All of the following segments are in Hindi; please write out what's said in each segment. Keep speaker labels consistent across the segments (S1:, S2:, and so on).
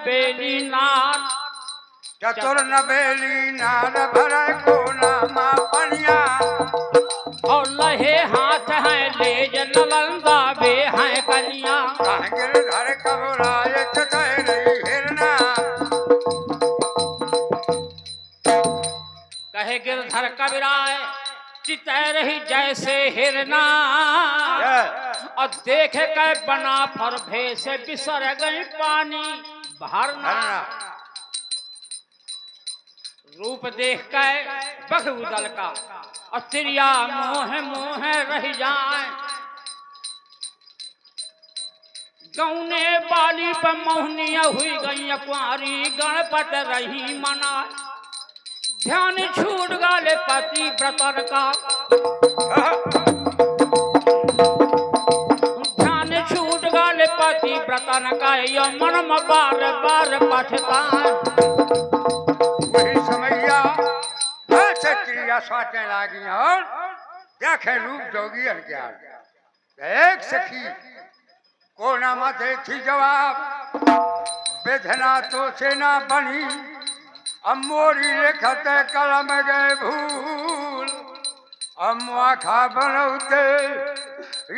S1: बेली नार,
S2: चतुर न बेली नार भरे कोना मा पनिया,
S1: और लहे हाथ हैं लेज ललंदा बे हैं कलियां।
S2: गिरधर कबराए चतय रही हिरना,
S1: कहे गिरधर कबराए चितय रही जैसे हिरना, और देख के बना फर भे से बिसर गई पानी भरना। रूप देख के बखुदल का और तिरिया मोह मोह रह जाए, गौने बाली पर मोहनिया हुई गई कुंवारी गणपत रही मना। ध्यान छूट गाले पति व्रतन का, ध्यान छूट गाले पति व्रतन का, यो मन में बार बार पछता।
S2: वही समैया ऐसे क्रिया सोचने लगी और देखे रूप जोगी अज्ञान। एक सखी कोना माथे थी जवाब, बेधना तो सेना बनी, अमोरी लिखत कलम गए भूल, अम्मा खा बनौते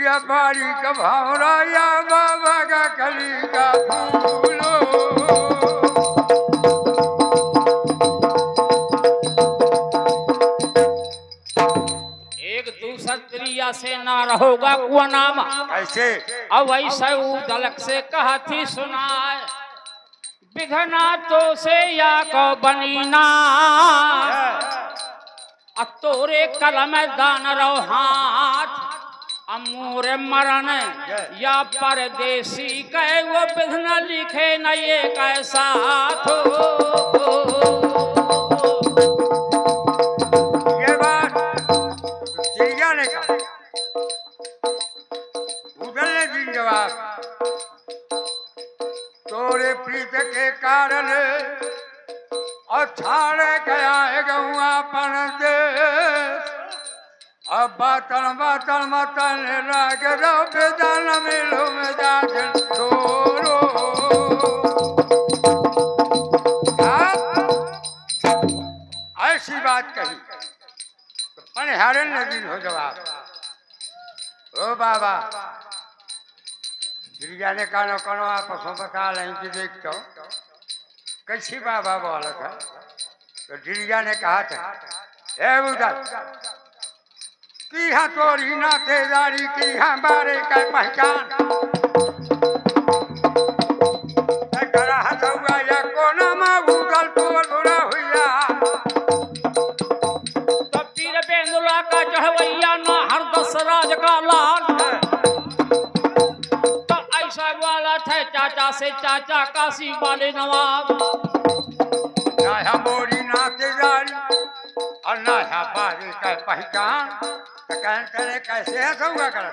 S2: या बारी का भावरा या बाबा का कली का फूलो।
S1: एक दूसरा त्रिया से ना रहोगा कुआ नाम
S2: ऐसे
S1: अब ऐसा दलक से कहा थी सुनाए, बिघना तो से या को बनीना, तोरे कलम दान रो हाथ, अमूर मरण या परदेसी कहे वो बिघना लिखे न ये कैसा
S2: ये बात चिड़िया ने कहा, उधर ने दी जवाब, तोरे प्रीत के कारण और छाड़े गया है गौआ पन दे, अब बातन बातन मतन लाग रो बेदान मिलो में जाकर तोरो। ऐसी बात कही तो पनहारन ने दिन हो जवाब, ओ बाबा गिरिजा ने कानो कानो आपसों बता लें कि देख तो कैसी बाबा बोला था। तो गिरिजा ने कहा था, ए उधर की हाँ तोरी नातेदारी की हाँ बारे का पहचान, करा हुआ या कोना मा भूगल तोड़ बुरा हुआ,
S1: तो पीर बेंदुला का चढ़वैया ना हर दस राज का लाल, वाला थे चाचा से चाचा काशी वाले नवाब,
S2: ना मोरी नातेदारी और ना बारी का पहचान, तो कहते कैसे है सब कर,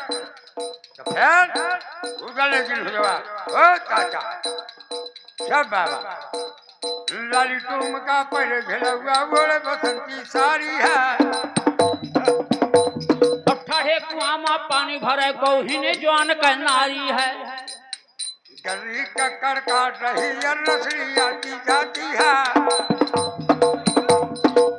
S2: तो फिर उधर लेकिन हुआ ओ चाचा सब बाबा लाली तुम का पहले झेला हुआ बोले बसंती सारी है,
S1: ठढ़े कुआं में पानी भरे गौहिने जवान का नारी है,
S2: गरी कक्कर काट रही रसरी आती जाती है,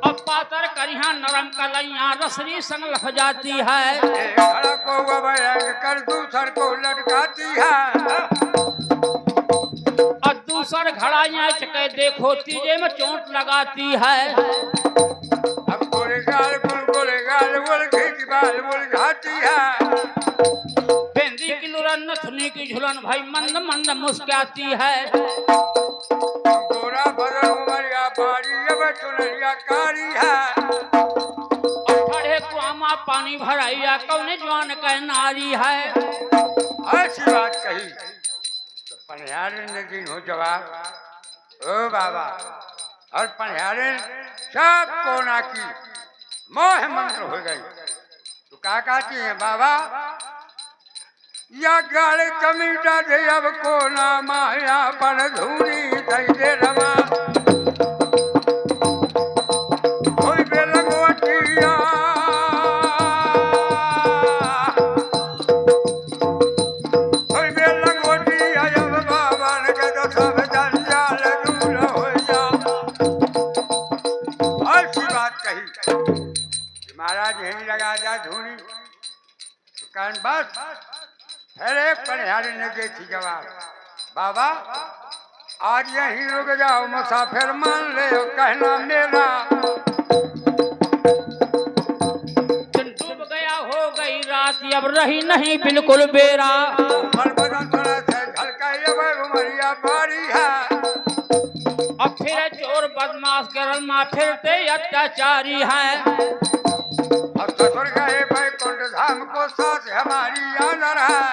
S1: अब पातर करिया नरम कलैया रसरी संग लख जाती है,
S2: घड़ा को वैंग कर दूसर को लटकाती है,
S1: और दूसर घड़ाइया चके देखो तीजे में चोट लगाती है,
S2: अब गोलेगाल बोल खींच बाल बोल घाती है,
S1: नथनी की झुलन भाई मंद मंद मुस्काती है,
S2: गोरा बदन उमरिया बारी अब चुनरिया कारी है,
S1: ठढ़े कुआं पानी भराइया कौने जवान का नारी है।
S2: ऐसी बात कही तो पनहारन ने दिन हो जवाब, ओ बाबा और पनहारन सब कोना की मोह मंत्र हो गई, तो का कहती है बाबा या गाड़े कमीटा दे अब कोना माया पर धूरी दे रमा, कोई बेलगोटिया कोई बेलगोटिया अब बाबा ने के तो सब जंजाल पनिहारी ने दी थी जवाब, बाबा आज यहीं रुक जाओ, मुसाफिर मान ले कहना मेरा।
S1: दिन डूब गया, हो गई रात, अब रही नहीं बिल्कुल बेरा।
S2: मन बदन थोड़ा से झलका ये वह उमरिया बारी है।
S1: अब फिर चोर बदमाश करल मा फिरते अत्याचारी हैं।
S2: अब ससुर गए बैकुंठ धाम को साथ हमारी आदर है।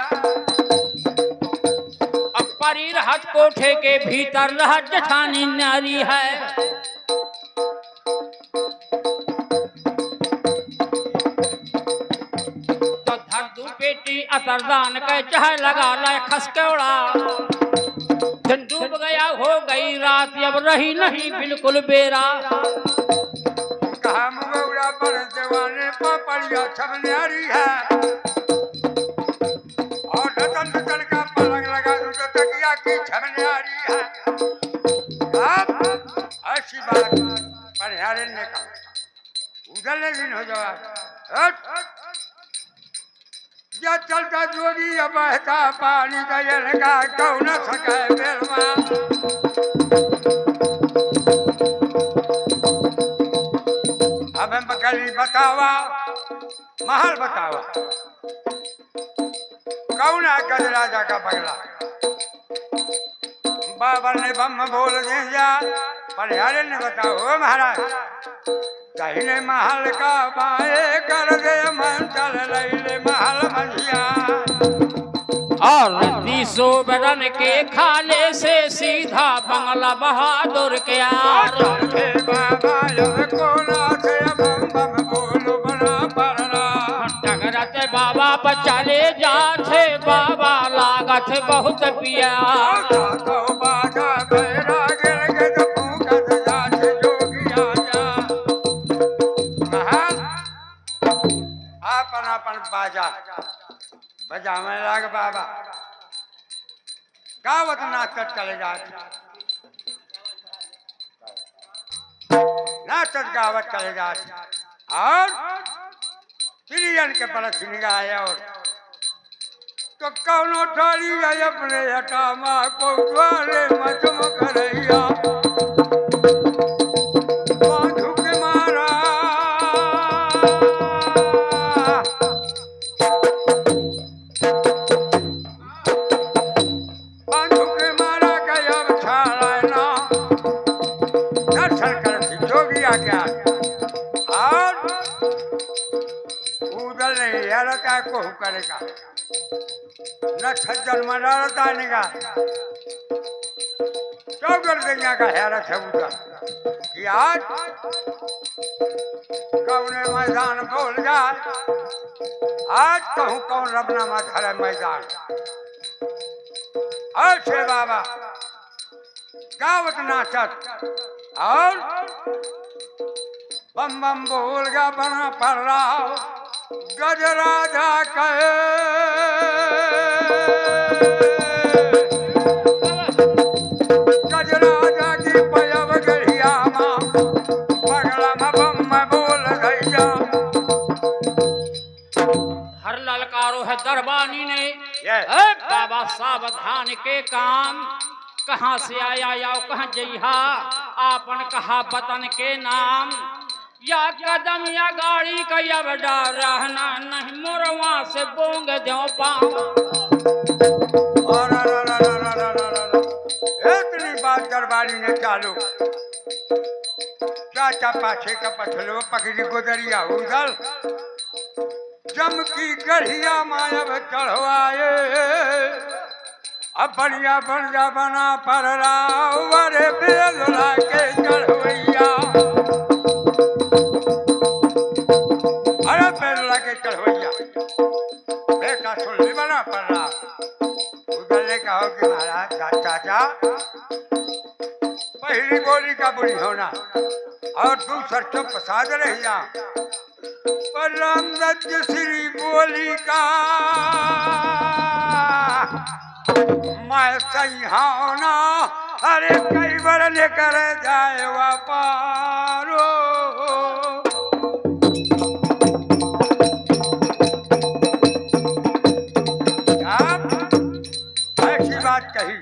S1: अब परी रहत कोठे के भीतर रहत जठानी नारी है। तो धर पेटी असरदान के चाहे लगा लाए खसकेड़ा। दिन डूब गया, हो गई रात, अब रही नहीं बिल्कुल बेरा।
S2: कहा मुगौड़ा पर जवाने पापड़िया सब न्यारी है। और रतन का पलंग लगा दूं तो तकिया की छब न्यारी है। अब ऐसी बात पनिहारे ने कहा, उधर दिन हो जवाब, या चलता जोगी अब बहता पानी दयल का कौ न सके बेलवा। अब हम गली बतावा, महल बतावा, कौन है गजराजा का बगला। बाबर ने बम बोल दिया, पनिहारे ने बताओ महाराज, दाहिने महल का बाएं कर दे मन चल ले महल मंझिया।
S1: और 200 बरन के खाले से सीधा बंगला बहादुर के यार।
S2: बाबा कोना से बम बम बोलो बना पड़ना।
S1: टगरत बाबा बचाले जाते, बाबा लागत बहुत प्यार।
S2: तो बाजा बैरा गिर के तो फूकत जाते जोगी आजा। महल अपन बाजा बजावे लाग बाबा, गावत नाचत चले जाते, नाचत गावत चले जाते। और तिरियन के परस निगाहे और तो कौनो ठारी जाए अपने हटामा को द्वारे मचम करैया। बांधू के मारा गया छाड़ना दर्शन कर जोगिया क्या। और उधर नहीं हेरता को करेगा न छज्जन मनाता निगा चौगर दुनिया का हैरत है उधर कि आज कौन मैदान बोल जाए। आज कहूँ कौन रबना मत हरे मैदान। और से बाबा गावत नाचत और बम बम बोल गा बना पड़ रहा गजराजा कहे। गजराजा की पयब गढ़िया माँ पगला में बम बोल गैया।
S1: हर ललकारो है दरबानी ने, बाबा सावधान के काम। कहाँ से आया या कहाँ जइहा, आपन कहा वतन के नाम। या कदम या गाड़ी का अब डर रहना नहीं, मोरवा से बोंग दो पाँव।
S2: इतनी बात दरबारी ने चालू, चाचा पाछे का पछलो पकड़ी गुजरिया उधर जम की गढ़िया मायब चढ़वाए। अब बढ़िया बढ़िया बना पर रे बेलरा के चढ़वैया। अरे बेलरा के चढ़वैया बेटा सुन ली बना पर रहा। उधर ने कहा कि महाराज चाचा पहली बोली का बुरी होना और दूसर चुप साध रहिया। पर रामदत्त श्री बोली का मैं सही होना। अरे कई बार लेकर जाए वापारो। कही।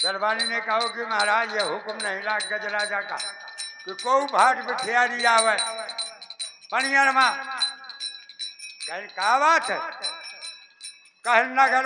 S2: दरबारी ने कहा कि महाराज ये हुक्म नहीं ला गजराजा का कि को भाट बिठियारी आवे पनियर में। कहीं का बात है? कहीं नगर